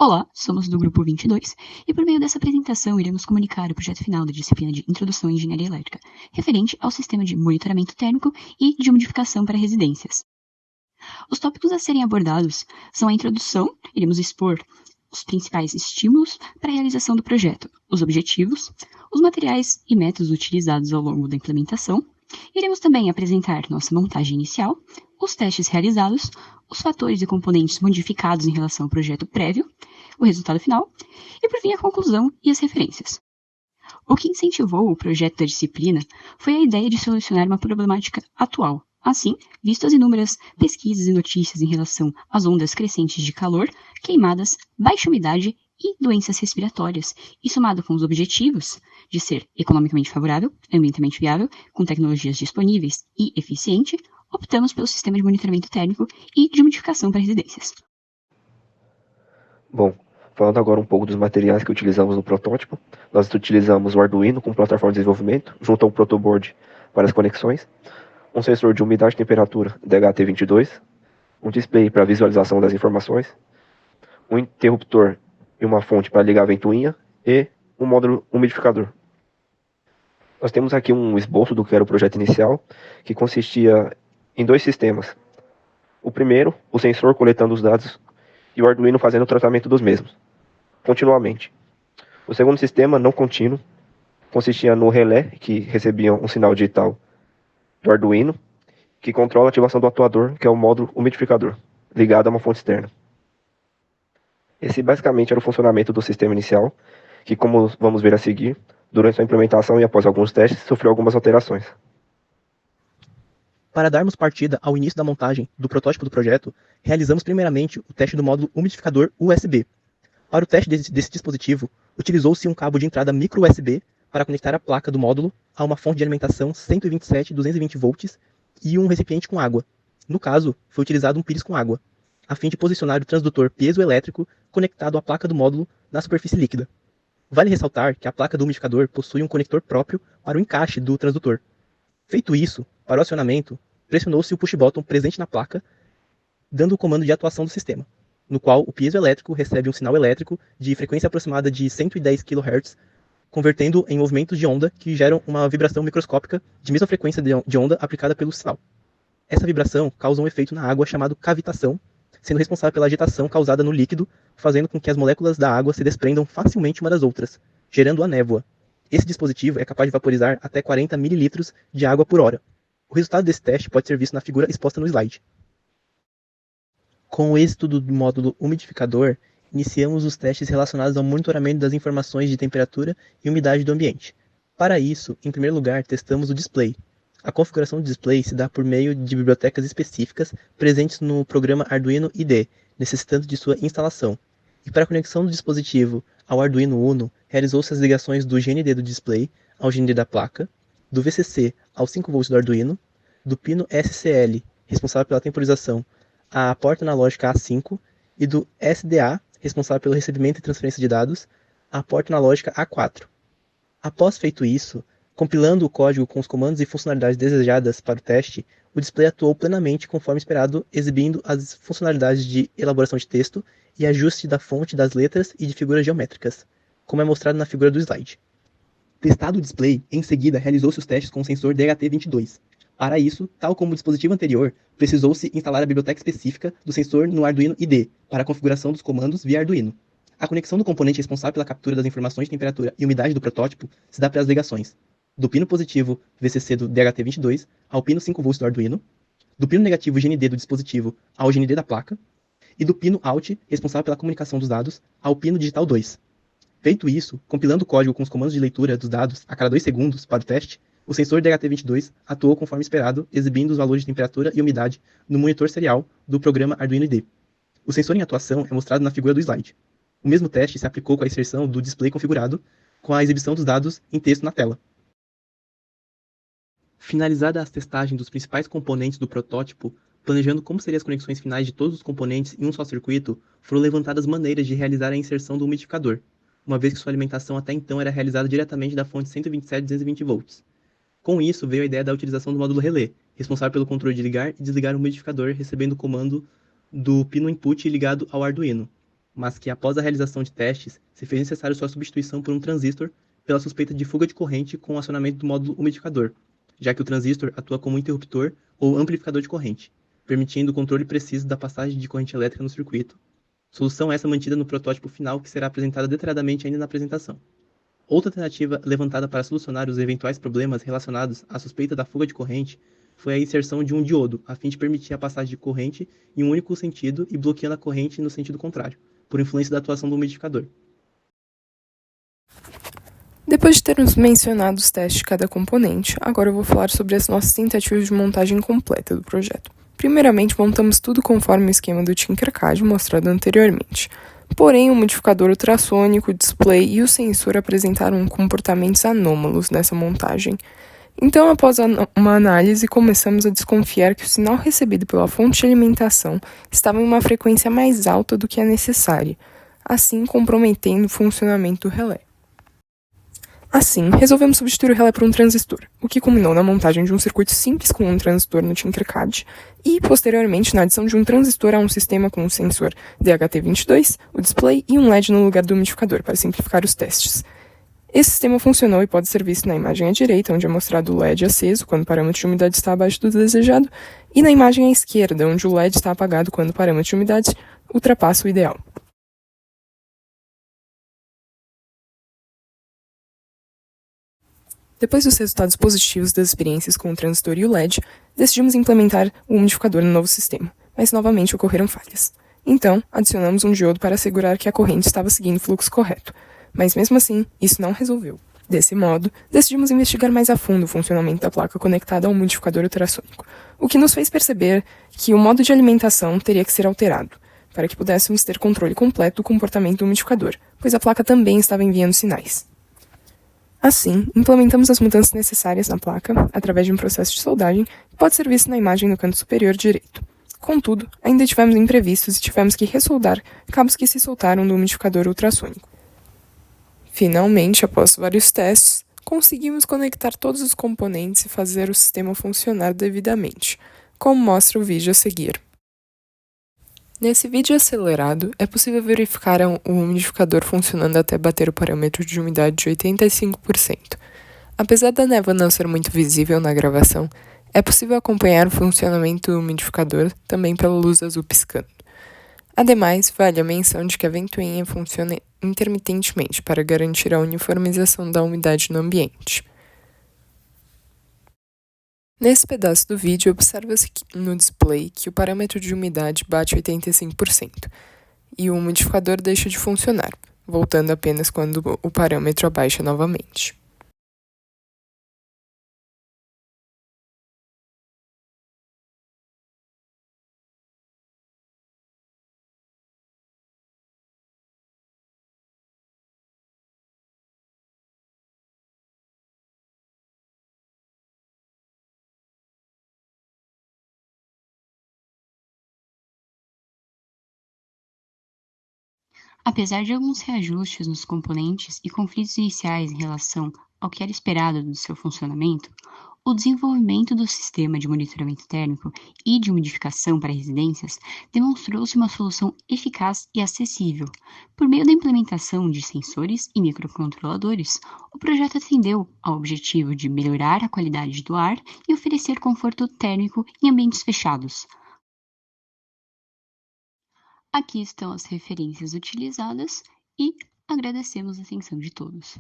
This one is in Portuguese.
Olá, somos do grupo 22 e por meio dessa apresentação iremos comunicar o projeto final da disciplina de Introdução à Engenharia Elétrica, referente ao sistema de monitoramento térmico e de umidificação para residências. Os tópicos a serem abordados são a introdução, iremos expor os principais estímulos para a realização do projeto, os objetivos, os materiais e métodos utilizados ao longo da implementação. Iremos também apresentar nossa montagem inicial, os testes realizados, os fatores e componentes modificados em relação ao projeto prévio, o resultado final e, por fim, a conclusão e as referências. O que incentivou o projeto da disciplina foi a ideia de solucionar uma problemática atual. Assim, visto as inúmeras pesquisas e notícias em relação às ondas crescentes de calor, queimadas, baixa umidade e doenças respiratórias, e somado com os objetivos de ser economicamente favorável, ambientalmente viável, com tecnologias disponíveis e eficiente, optamos pelo sistema de monitoramento térmico e de umidificação para residências. Bom, falando agora um pouco dos materiais que utilizamos no protótipo, nós utilizamos o Arduino como plataforma de desenvolvimento, junto a um protoboard para as conexões, um sensor de umidade e temperatura DHT22, um display para visualização das informações, um interruptor e uma fonte para ligar a ventoinha e um módulo umidificador. Nós temos aqui um esboço do que era o projeto inicial, que consistia em dois sistemas. O primeiro, o sensor coletando os dados e o Arduino fazendo o tratamento dos mesmos, continuamente. O segundo sistema, não contínuo, consistia no relé, que recebia um sinal digital do Arduino, que controla a ativação do atuador, que é o módulo umidificador, ligado a uma fonte externa. Esse basicamente era o funcionamento do sistema inicial, que, como vamos ver a seguir, durante sua implementação e após alguns testes, sofreu algumas alterações. Para darmos partida ao início da montagem do protótipo do projeto, realizamos primeiramente o teste do módulo umidificador USB. Para o teste desse dispositivo, utilizou-se um cabo de entrada micro USB para conectar a placa do módulo a uma fonte de alimentação 127/220 volts e um recipiente com água. No caso, foi utilizado um pires com água, a fim de posicionar o transdutor piezoelétrico conectado à placa do módulo na superfície líquida. Vale ressaltar que a placa do umidificador possui um conector próprio para o encaixe do transdutor. Feito isso, para o acionamento, pressionou-se o push button presente na placa, dando o comando de atuação do sistema, no qual o piezoelétrico recebe um sinal elétrico de frequência aproximada de 110 kHz, convertendo em movimentos de onda que geram uma vibração microscópica de mesma frequência de onda aplicada pelo sinal. Essa vibração causa um efeito na água chamado cavitação, sendo responsável pela agitação causada no líquido, fazendo com que as moléculas da água se desprendam facilmente uma das outras, gerando a névoa. Esse dispositivo é capaz de vaporizar até 40 ml de água por hora. O resultado desse teste pode ser visto na figura exposta no slide. Com o êxito do módulo umidificador, iniciamos os testes relacionados ao monitoramento das informações de temperatura e umidade do ambiente. Para isso, em primeiro lugar, testamos o display. A configuração do display se dá por meio de bibliotecas específicas presentes no programa Arduino IDE, necessitando de sua instalação. E para a conexão do dispositivo ao Arduino Uno, realizou-se as ligações do GND do display ao GND da placa, do VCC aos 5 volts do Arduino, do pino SCL, responsável pela temporização, à porta analógica A5 e do SDA, responsável pelo recebimento e transferência de dados, à porta analógica A4. Após feito isso, compilando o código com os comandos e funcionalidades desejadas para o teste, o display atuou plenamente conforme esperado, exibindo as funcionalidades de elaboração de texto e ajuste da fonte das letras e de figuras geométricas, como é mostrado na figura do slide. Testado o display, em seguida realizou-se os testes com o sensor DHT22. Para isso, tal como o dispositivo anterior, precisou-se instalar a biblioteca específica do sensor no Arduino IDE para a configuração dos comandos via Arduino. A conexão do componente responsável pela captura das informações de temperatura e umidade do protótipo se dá pelas ligações do pino positivo VCC do DHT22 ao pino 5V do Arduino, do pino negativo GND do dispositivo ao GND da placa, e do pino Out, responsável pela comunicação dos dados, ao pino digital 2. Feito isso, compilando o código com os comandos de leitura dos dados a cada 2 segundos para o teste, o sensor DHT22 atuou conforme esperado, exibindo os valores de temperatura e umidade no monitor serial do programa Arduino IDE. O sensor em atuação é mostrado na figura do slide. O mesmo teste se aplicou com a inserção do display configurado, com a exibição dos dados em texto na tela. Finalizada a testagem dos principais componentes do protótipo, planejando como seriam as conexões finais de todos os componentes em um só circuito, foram levantadas maneiras de realizar a inserção do umidificador, uma vez que sua alimentação até então era realizada diretamente da fonte 127/220 volts. Com isso, veio a ideia da utilização do módulo relé, responsável pelo controle de ligar e desligar o umidificador, recebendo o comando do pino input ligado ao Arduino. mas que após a realização de testes, se fez necessário sua substituição por um transistor pela suspeita de fuga de corrente com o acionamento do módulo umidificador, já que o transistor atua como interruptor ou amplificador de corrente, permitindo o controle preciso da passagem de corrente elétrica no circuito. Solução essa mantida no protótipo final que será apresentada detalhadamente ainda na apresentação. Outra alternativa levantada para solucionar os eventuais problemas relacionados à suspeita da fuga de corrente foi a inserção de um diodo, a fim de permitir a passagem de corrente em um único sentido e bloqueando a corrente no sentido contrário, por influência da atuação do umidificador. Depois de termos mencionado os testes de cada componente, agora eu vou falar sobre as nossas tentativas de montagem completa do projeto. Primeiramente, montamos tudo conforme o esquema do Tinkercad mostrado anteriormente. Porém, o modificador ultrassônico, o display e o sensor apresentaram comportamentos anômalos nessa montagem. Então, após uma análise, começamos a desconfiar que o sinal recebido pela fonte de alimentação estava em uma frequência mais alta do que a necessária, assim comprometendo o funcionamento do relé. Assim, resolvemos substituir o relé por um transistor, o que culminou na montagem de um circuito simples com um transistor no Tinkercad e, posteriormente, na adição de um transistor a um sistema com um sensor DHT22, o display e um LED no lugar do umidificador para simplificar os testes. Esse sistema funcionou e pode ser visto na imagem à direita, onde é mostrado o LED aceso quando o parâmetro de umidade está abaixo do desejado, e na imagem à esquerda, onde o LED está apagado quando o parâmetro de umidade ultrapassa o ideal. Depois dos resultados positivos das experiências com o transistor e o LED, decidimos implementar o umidificador no novo sistema, mas novamente ocorreram falhas. Então, adicionamos um diodo para assegurar que a corrente estava seguindo o fluxo correto, mas mesmo assim, isso não resolveu. Desse modo, decidimos investigar mais a fundo o funcionamento da placa conectada ao umidificador ultrassônico, o que nos fez perceber que o modo de alimentação teria que ser alterado, para que pudéssemos ter controle completo do comportamento do umidificador, pois a placa também estava enviando sinais. Assim, implementamos as mudanças necessárias na placa, através de um processo de soldagem, que pode ser visto na imagem no canto superior direito. Contudo, ainda tivemos imprevistos e tivemos que ressoldar cabos que se soltaram do umidificador ultrassônico. Finalmente, após vários testes, conseguimos conectar todos os componentes e fazer o sistema funcionar devidamente, como mostra o vídeo a seguir. Nesse vídeo acelerado, é possível verificar o umidificador funcionando até bater o parâmetro de umidade de 85%. Apesar da névoa não ser muito visível na gravação, é possível acompanhar o funcionamento do umidificador também pela luz azul piscando. Ademais, vale a menção de que a ventoinha funciona intermitentemente para garantir a uniformização da umidade no ambiente. Nesse pedaço do vídeo, observa-se no display que o parâmetro de umidade bate 85% e o umidificador deixa de funcionar, voltando apenas quando o parâmetro abaixa novamente. Apesar de alguns reajustes nos componentes e conflitos iniciais em relação ao que era esperado do seu funcionamento, o desenvolvimento do sistema de monitoramento térmico e de umidificação para residências demonstrou-se uma solução eficaz e acessível. Por meio da implementação de sensores e microcontroladores, o projeto atendeu ao objetivo de melhorar a qualidade do ar e oferecer conforto térmico em ambientes fechados. Aqui estão as referências utilizadas e agradecemos a atenção de todos.